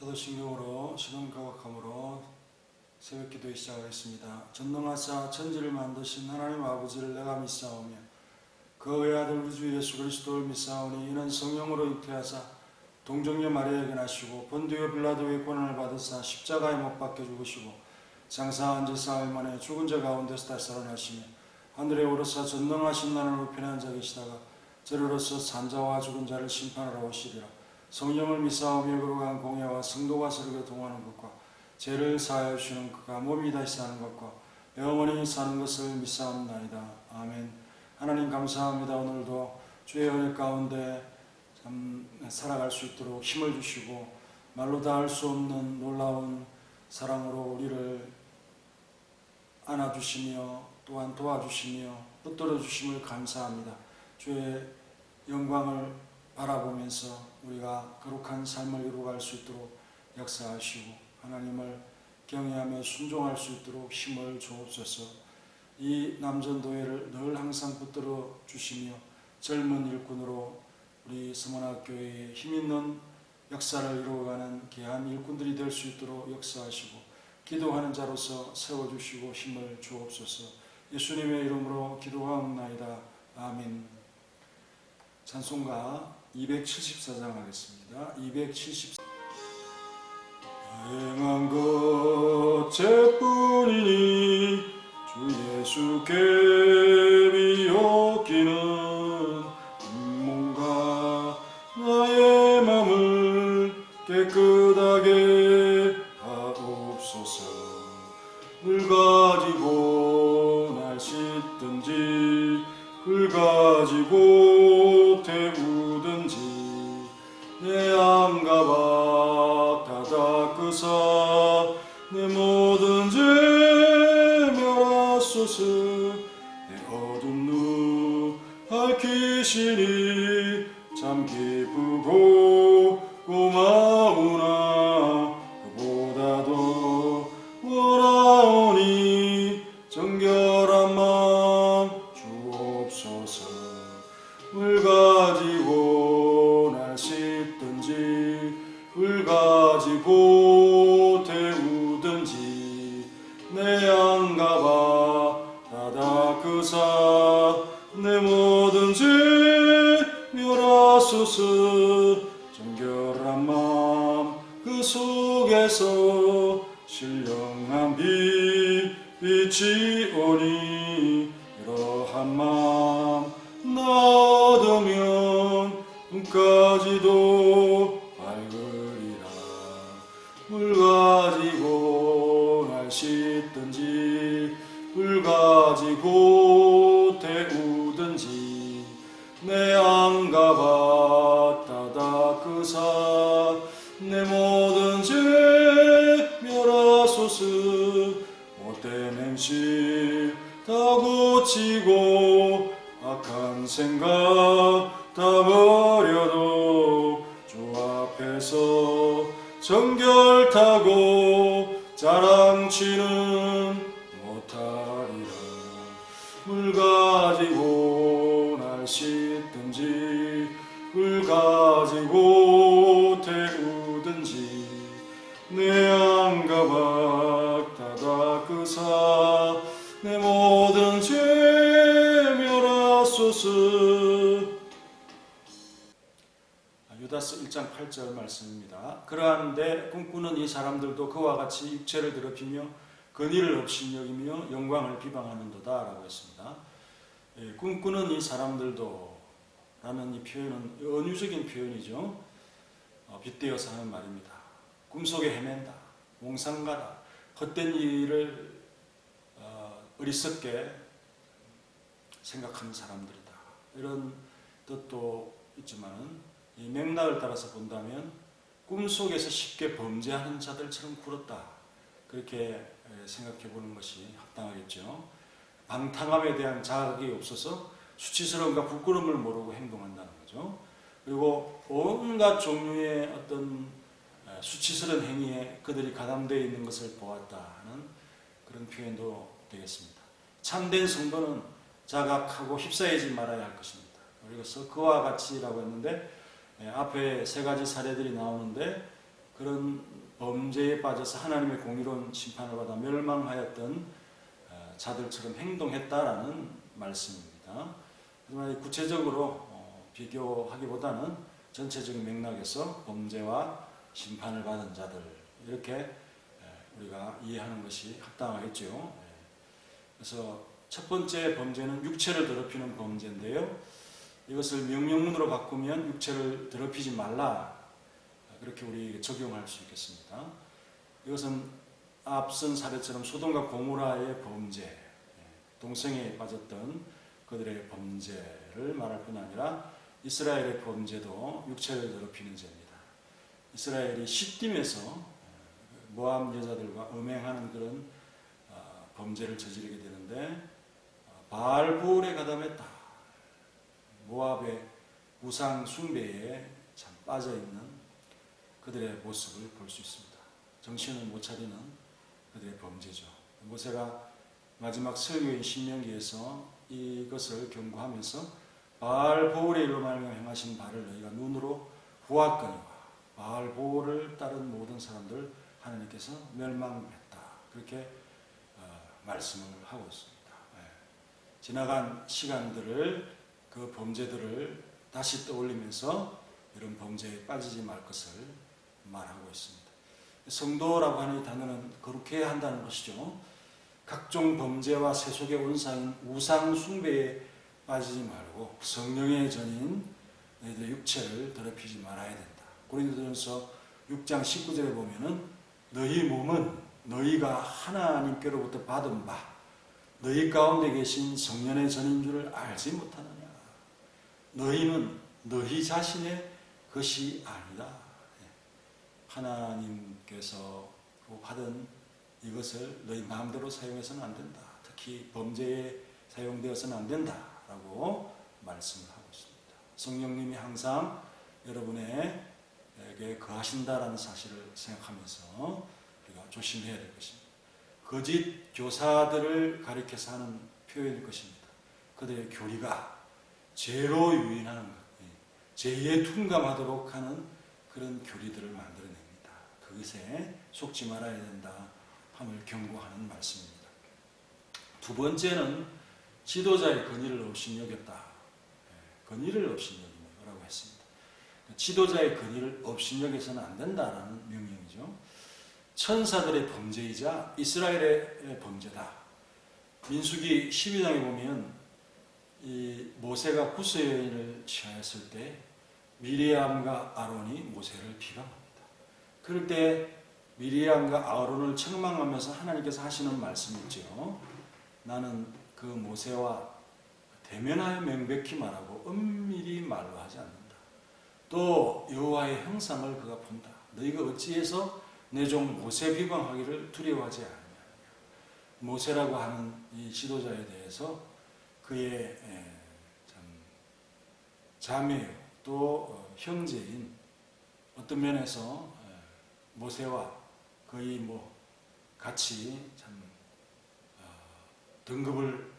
사도신경으로 신앙교각함으로 새벽기도에 시작하겠습니다. 전능하사 천지를 만드신 하나님 아버지를 내가 믿사오며 그 외아들 우리 주 예수 그리스도를 믿사오니 이는 성령으로 잉태하사 동정녀 마리아에게 나시고 본디오 빌라도의 고난을 받으사 십자가에 못 박혀 죽으시고 장사한 지 사흘 만에 죽은 자 가운데서 다시 살아나시며 하늘에 오르사 전능하신 나라로 편한 자 계시다가 저리로서 산자와 죽은 자를 심판하러 오시리라. 성령을 믿사오며 거룩한 공예와 성도가 서로 교통하는 것과 죄를 사하여 주시는 그가 몸이 다시 사는 것과 영원히 사는 것을 믿사옵나이다. 아멘. 하나님 감사합니다. 오늘도 주의 은혜 가운데 참 살아갈 수 있도록 힘을 주시고 말로 다 할 수 없는 놀라운 사랑으로 우리를 안아주시며 또한 도와주시며 붙들어 주심을 감사합니다. 주의 영광을 바라보면서 우리가 거룩한 삶을 이루어갈 수 있도록 역사하시고 하나님을 경외하며 순종할 수 있도록 힘을 주옵소서. 이 남전도회를 늘 항상 붙들어 주시며 젊은 일꾼으로 우리 서문학교에 힘있는 역사를 이루어가는 귀한 일꾼들이 될 수 있도록 역사하시고 기도하는 자로서 세워주시고 힘을 주옵소서. 예수님의 이름으로 기도하옵나이다. 아멘. 찬송가 274장 하겠습니다. 274. 행한 것 죄뿐이니 주 예수께 비옵기는 몸과 나의 맘을 깨끗하게 하옵소서. 물 가지고 날 씻든지 물 가지고 태우든지 내 안가박 다 닦으사 내 모든 죄 멸하소서. 내 어두운 눈 밝히시니 참 기쁘고 고마우나 그보다도 원하오니 정결한 마음 주옵소서. 물 가지고 날 씻든지 물 가지고 태우든지 내 안가박 다 닦으사 내 모든 죄 멸하소서. 정결한 마음 그 속에서 신령한 빛이 오니 이러한 마음 나 얻으면 눈까지도 밝으리라. 물 가지고 날 씻든지 물 가지고 태우든지 내 안가박 다 닦으사 내 모든 죄 멸하소서. 못된 행실 다 고치고 악한 생각 다 버려도 주 앞에서 정결타고 자랑치는 못하리라. 물 가지고 날 씻든지 물 가지고 태우든지 내 안가박 다 닦으사 내 모든 죄 멸하소서. 유다서 1장 8절 말씀입니다. 그러한데 꿈꾸는 이 사람들도 그와 같이 육체를 더럽히며 근의를 없이 여기며 영광을 비방하는도다 라고 했습니다. 꿈꾸는 이 사람들도 라는 이 표현은 은유적인 표현이죠. 빗대어서 하는 말입니다. 꿈속에 헤맨다, 몽상가다, 헛된 일을 어리석게 생각하는 사람들이다. 이런 뜻도 있지만 이 맥락을 따라서 본다면 꿈속에서 쉽게 범죄하는 자들처럼 굴었다. 그렇게 생각해 보는 것이 합당하겠죠. 방탕함에 대한 자각이 없어서 수치스러움과 부끄러움을 모르고 행동한다는 거죠. 그리고 온갖 종류의 어떤 수치스러운 행위에 그들이 가담되어 있는 것을 보았다 하는 그런 표현도 되겠습니다. 참된 성도는 자각하고 휩싸이지 말아야 할 것입니다. 그래서 그와 같이라고 했는데 앞에 세 가지 사례들이 나오는데 그런 범죄에 빠져서 하나님의 공의로운 심판을 받아 멸망하였던 자들처럼 행동했다라는 말씀입니다. 하지만 구체적으로 비교하기보다는 전체적인 맥락에서 범죄와 심판을 받은 자들 이렇게 우리가 이해하는 것이 합당하겠죠. 그래서 첫 번째 범죄는 육체를 더럽히는 범죄인데요. 이것을 명령문으로 바꾸면 육체를 더럽히지 말라 그렇게 우리 적용할 수 있겠습니다. 이것은 앞선 사례처럼 소돔과 고모라의 범죄, 동성애에 빠졌던 그들의 범죄를 말할 뿐 아니라 이스라엘의 범죄도 육체를 더럽히는 죄입니다. 이스라엘이 시딤에서 모압 여자들과 음행하는 그런 범죄를 저지르게 되는데 바알보올에 가담했다. 모압의 우상 숭배에 참 빠져있는 그들의 모습을 볼 수 있습니다. 정신을 못 차리는 그들의 범죄죠. 모세가 마지막 설교인 신명기에서 이것을 경고하면서 바알보올의 일로 말미암아 행하신 바를 너희가 눈으로 보았거니와 바알보올을 따른 모든 사람들 하나님께서 멸망했다. 그렇게 말씀을 하고 있습니다. 지나간 시간들을 그 범죄들을 다시 떠올리면서 이런 범죄에 빠지지 말 것을 말하고 있습니다. 성도라고 하는 이 단어는 거룩해야 한다는 것이죠. 각종 범죄와 세속의 원상인 우상 숭배에 빠지지 말고 성령의 전인 너희들의 육체를 더럽히지 말아야 된다. 고린도전서 6장 19절에 보면은 너희 몸은 너희가 하나님께로부터 받은 바 너희 가운데 계신 성령의 전인 줄을 알지 못하느냐. 너희는 너희 자신의 것이 아니다. 하나님께서 받은 이것을 너희 마음대로 사용해서는 안 된다. 특히 범죄에 사용되어서는 안 된다라고 말씀을 하고 있습니다. 성령님이 항상 여러분에게 거하신다라는 사실을 생각하면서 우리가 조심해야 될 것입니다. 거짓 교사들을 가리켜서 하는 표현일 것입니다. 그들의 교리가 죄로 유인하는 것, 죄에 둔감하도록 하는 그런 교리들을 만들어냅니다. 그것에 속지 말아야 된다 함을 경고하는 말씀입니다. 두 번째는 지도자의 권위를 업신여겼다. 권위를 업신여기라고 했습니다. 지도자의 권위를 업신여겨서는 안 된다라는 명령이죠. 천사들의 범죄이자 이스라엘의 범죄다. 민수기 12장에 보면 이 모세가 구스 여인을 취하였을 때 미리암과 아론이 모세를 비방합니다. 그럴 때 미리암과 아론을 책망하면서 하나님께서 하시는 말씀이 있죠. 나는 그 모세와 대면하여 명백히 말하고 은밀히 말로 하지 않는다. 또 여호와의 형상을 그가 본다. 너희가 어찌해서 내 종 모세 비방하기를 두려워하지 않느냐. 모세라고 하는 이 지도자에 대해서 그의 참 자매요 또 형제인 어떤 면에서 모세와 거의 같이 참 등급을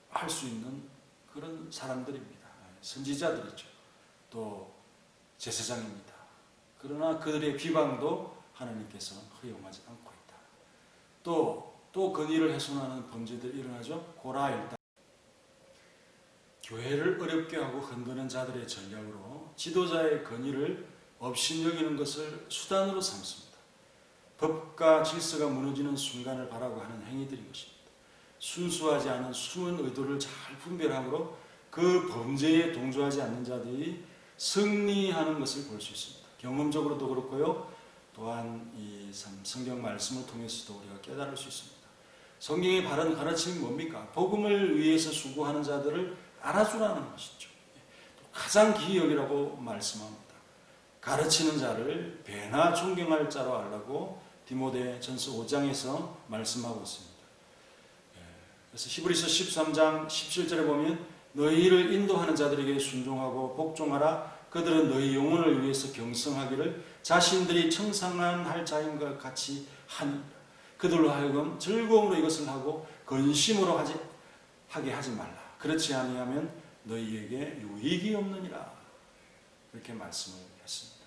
할 수 있는 그런 사람들입니다. 선지자들이죠. 또 제사장입니다. 그러나 그들의 비방도 하나님께서 허용하지 않고 있다. 또 건의를 훼손하는 범죄들이 일어나죠. 고라 일당. 교회를 어렵게 하고 흔드는 자들의 전략으로 지도자의 건의를 업신여기는 것을 수단으로 삼습니다. 법과 질서가 무너지는 순간을 바라고 하는 행위들인 것입니다. 순수하지 않은 숨은 의도를 잘 분별함으로 그 범죄에 동조하지 않는 자들이 승리하는 것을 볼 수 있습니다. 경험적으로도 그렇고요. 또한 이 성경 말씀을 통해서도 우리가 깨달을 수 있습니다. 성경의 바른 가르침이 뭡니까? 복음을 위해서 수고하는 자들을 알아주라는 것이죠. 가장 기이 여기라고 말씀합니다. 가르치는 자를 배나 존경할 자로 알라고 디모데 전서 5장에서 말씀하고 있습니다. 그래서 히브리서 13장 17절에 보면 너희를 인도하는 자들에게 순종하고 복종하라. 그들은 너희 영혼을 위해서 경성하기를 자신들이 청산할 자인과 같이 하니 그들로 하여금 즐거움으로 이것을 하고 근심으로 하게 하지 말라. 그렇지 아니하면 너희에게 유익이 없느니라. 이렇게 말씀을 했습니다.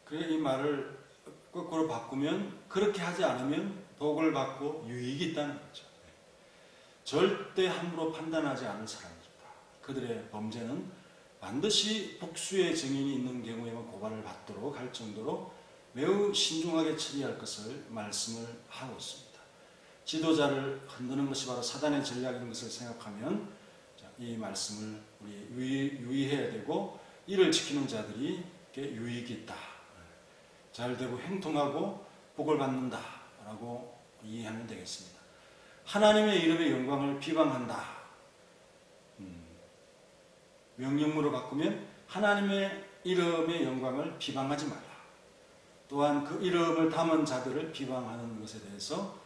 그래 이 말을 거꾸로 바꾸면 그렇게 하지 않으면 복을 받고 유익이 있다는 거죠. 절대 함부로 판단하지 않을 사람입니다. 그들의 범죄는 반드시 복수의 증인이 있는 경우에만 고발을 받도록 할 정도로 매우 신중하게 처리할 것을 말씀을 하고 있습니다. 지도자를 흔드는 것이 바로 사단의 전략인 것을 생각하면 이 말씀을 우리 유의해야 되고 이를 지키는 자들이 유익이 있다. 잘되고 행통하고 복을 받는다라고 이해하면 되겠습니다. 하나님의 이름의 영광을 비방한다. 명령문으로 바꾸면 하나님의 이름의 영광을 비방하지 말라. 또한 그 이름을 담은 자들을 비방하는 것에 대해서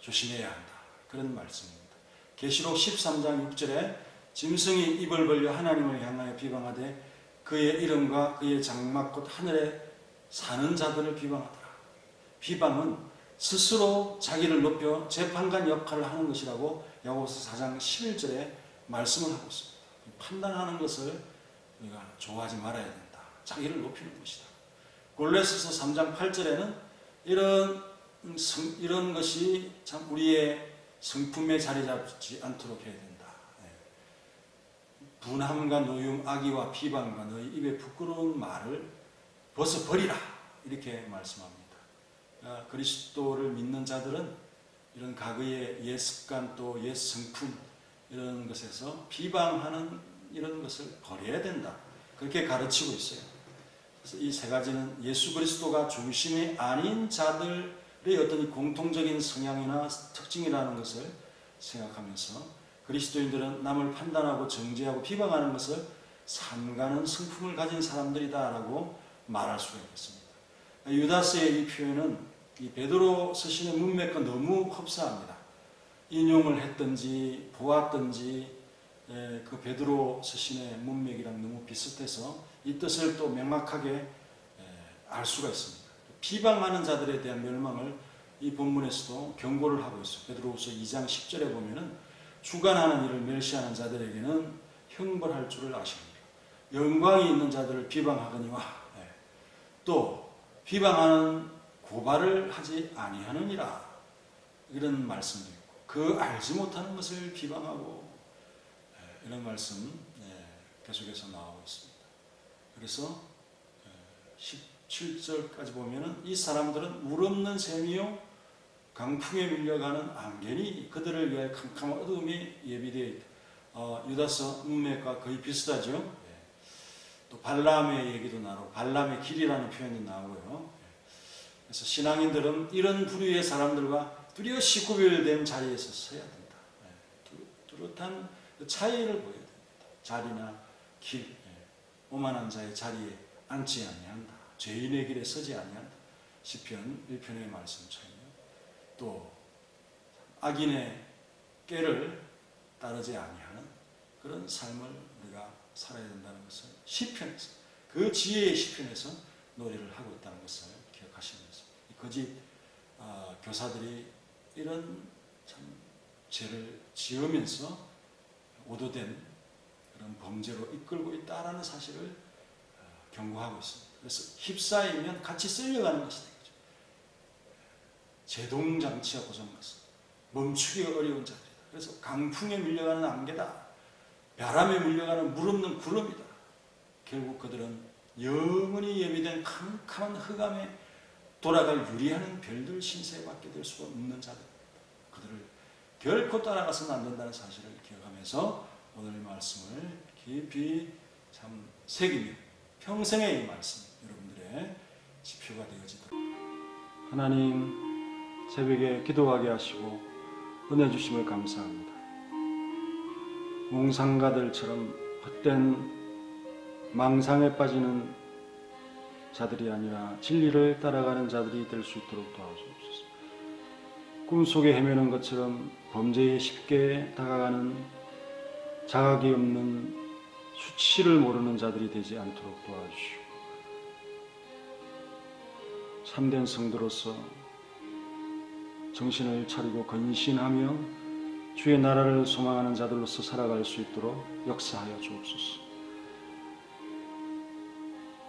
조심해야 한다. 그런 말씀입니다. 계시록 13장 6절에 짐승이 입을 벌려 하나님을 향하여 비방하되 그의 이름과 그의 장막 곧 하늘에 사는 자들을 비방하더라. 비방은 스스로 자기를 높여 재판관 역할을 하는 것이라고 야고보서 4장 11절에 말씀을 하고 있습니다. 판단하는 것을 우리가 좋아하지 말아야 된다. 자기를 높이는 것이다. 골로새서 3장 8절에는 이런 것이 참 우리의 성품에 자리 잡지 않도록 해야 된다. 분함과 노움, 악의와 비방과 너희 입에 부끄러운 말을 벗어버리라. 이렇게 말씀합니다. 그리스도를 믿는 자들은 이런 과거의 옛 습관 또 옛 성품 이런 것에서 비방하는 이런 것을 버려야 된다. 그렇게 가르치고 있어요. 그래서 이 세 가지는 예수 그리스도가 중심이 아닌 자들의 어떤 공통적인 성향이나 특징이라는 것을 생각하면서 그리스도인들은 남을 판단하고 정죄하고 비방하는 것을 삼가는 성품을 가진 사람들이다라고 말할 수가 있겠습니다. 유다스의 이 표현은 이 베드로 서신의 문맥과 너무 흡사합니다. 인용을 했든지 보았든지 그 베드로 서신의 문맥이랑 너무 비슷해서 이 뜻을 또 명확하게 알 수가 있습니다. 비방하는 자들에 대한 멸망을 이 본문에서도 경고를 하고 있어요. 베드로후서 2장 10절에 보면은 주관하는 일을 멸시하는 자들에게는 형벌할 줄을 아십니다. 영광이 있는 자들을 비방하거니와 또 비방하는 고발을 하지 아니하느니라 이런 말씀도 있고 그 알지 못하는 것을 비방하고 이런 말씀 계속해서 나오고 있습니다. 그래서 17절까지 보면은 이 사람들은 물 없는 샘이요 강풍에 밀려가는 안개니 그들을 위하여 캄캄한 어둠이 예비되어 있다. 유다서 문맥과 거의 비슷하죠. 또 발람의 얘기도 나오고 발람의 길이라는 표현도 나오고요. 그래서 신앙인들은 이런 부류의 사람들과 뚜렷이 구별된 자리에서 서야 된다. 뚜렷한 차이를 보여야 됩니다. 자리나 길, 오만한 자의 자리에 앉지 아니한다. 죄인의 길에 서지 아니한다. 시편 1편의 말씀처럼요. 또 악인의 꾀를 따르지 아니하는 그런 삶을 우리가 살아야 된다는 것을 시편에서 그 지혜의 시편에서 노래를 하고 있다는 것을 기억하시면서 거짓 교사들이 이런 참 죄를 지으면서 오도된 그런 범죄로 이끌고 있다라는 사실을 경고하고 있습니다. 그래서 휩싸이면 같이 쓸려가는 것이 되죠. 제동장치가 고장났습니다. 멈추기가 어려운 자들이다. 그래서 강풍에 밀려가는 안개다. 바람에 밀려가는 물 없는 구름이다. 결국 그들은 영원히 예비된 캄캄한 흑암에 돌아갈 유리하는 별들 신세에 받게 될 수가 없는 자들입니다. 그들을 결코 따라가서는 안 된다는 사실을 기억하면서 오늘의 말씀을 깊이 참 새기며 평생의 이 말씀 여러분들의 지표가 되어지도록 하나님 새벽에 기도하게 하시고 은혜 주심을 감사합니다. 몽상가들처럼 헛된 망상에 빠지는 자들이 아니라 진리를 따라가는 자들이 될 수 있도록 도와주옵소서. 꿈속에 헤매는 것처럼 범죄에 쉽게 다가가는 자각이 없는 수치를 모르는 자들이 되지 않도록 도와주시고 참된 성도로서 정신을 차리고 건신하며 주의 나라를 소망하는 자들로서 살아갈 수 있도록 역사하여 주옵소서.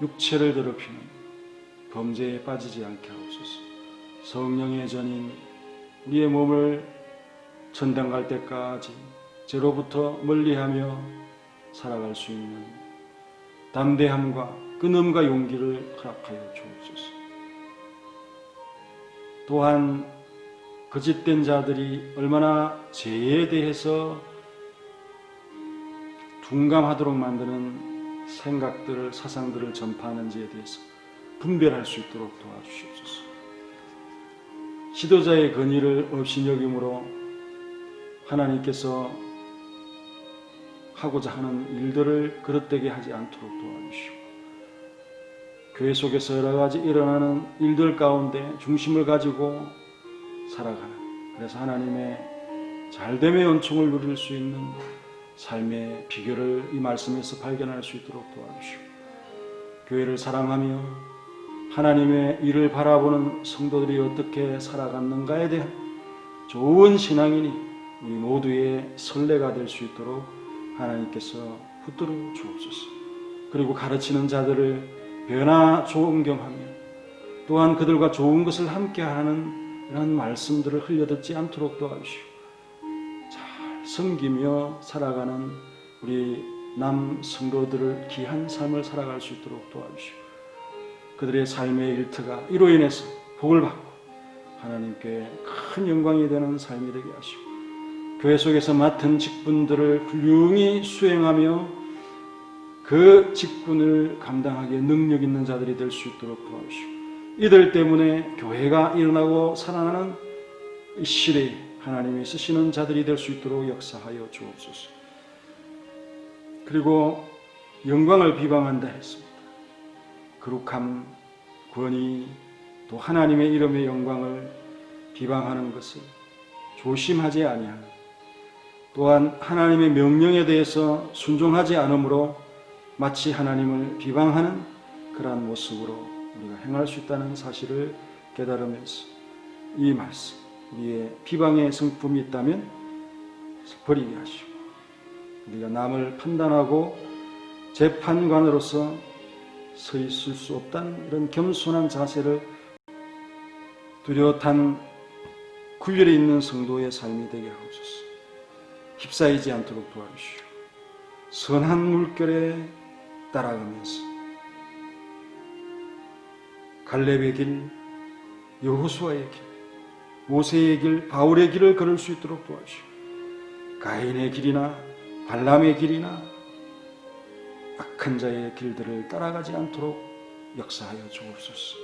육체를 더럽히는 범죄에 빠지지 않게 하옵소서. 성령의 전인 우리의 몸을 천당 갈 때까지 죄로부터 멀리하며 살아갈 수 있는 담대함과 끊음과 용기를 허락하여 주옵소서. 또한 거짓된 자들이 얼마나 죄에 대해서 둔감하도록 만드는 생각들을, 사상들을 전파하는지에 대해서 분별할 수 있도록 도와주시옵소서. 지도자의 권위를 없이 여김으로 하나님께서 하고자 하는 일들을 그릇되게 하지 않도록 도와주시고, 교회 속에서 여러 가지 일어나는 일들 가운데 중심을 가지고 살아가는, 그래서 하나님의 잘됨의 은총을 누릴 수 있는 삶의 비결을 이 말씀에서 발견할 수 있도록 도와주시고, 교회를 사랑하며 하나님의 일을 바라보는 성도들이 어떻게 살아갔는가에 대한 좋은 신앙인이 우리 모두의 선례가 될 수 있도록 하나님께서 붙들어 주옵소서. 그리고 가르치는 자들을 배나 존경하며 또한 그들과 좋은 것을 함께하는 이런 말씀들을 흘려듣지 않도록 도와주시고, 잘 섬기며 살아가는 우리 남 성도들을 귀한 삶을 살아갈 수 있도록 도와주시고, 그들의 삶의 일터가 이로 인해서 복을 받고 하나님께 큰 영광이 되는 삶이 되게 하시고, 교회 속에서 맡은 직분들을 훌륭히 수행하며 그 직분을 감당하기에 능력 있는 자들이 될 수 있도록 도와주시고, 이들 때문에 교회가 일어나고 살아나는 이 시대에 하나님이 쓰시는 자들이 될 수 있도록 역사하여 주옵소서. 그리고 영광을 비방한다 했습니다. 거룩함, 권위, 또 하나님의 이름의 영광을 비방하는 것을 조심하지 아니하는, 또한 하나님의 명령에 대해서 순종하지 않으므로 마치 하나님을 비방하는 그러한 모습으로 우리가 행할 수 있다는 사실을 깨달으면서 이 말씀, 우리의 비방의 성품이 있다면 버리게 하시고, 우리가 남을 판단하고 재판관으로서 서 있을 수 없다는 이런 겸손한 자세를 뚜렷한 구별이 있는 성도의 삶이 되게 하옵소서. 휩싸이지 않도록 도와주시고, 선한 물결에 따라가면서 갈렙의 길, 여호수아의 길, 모세의 길, 바울의 길을 걸을 수 있도록 도와주시고, 가인의 길이나 발람의 길이나 악한 자의 길들을 따라가지 않도록 역사하여 주옵소서.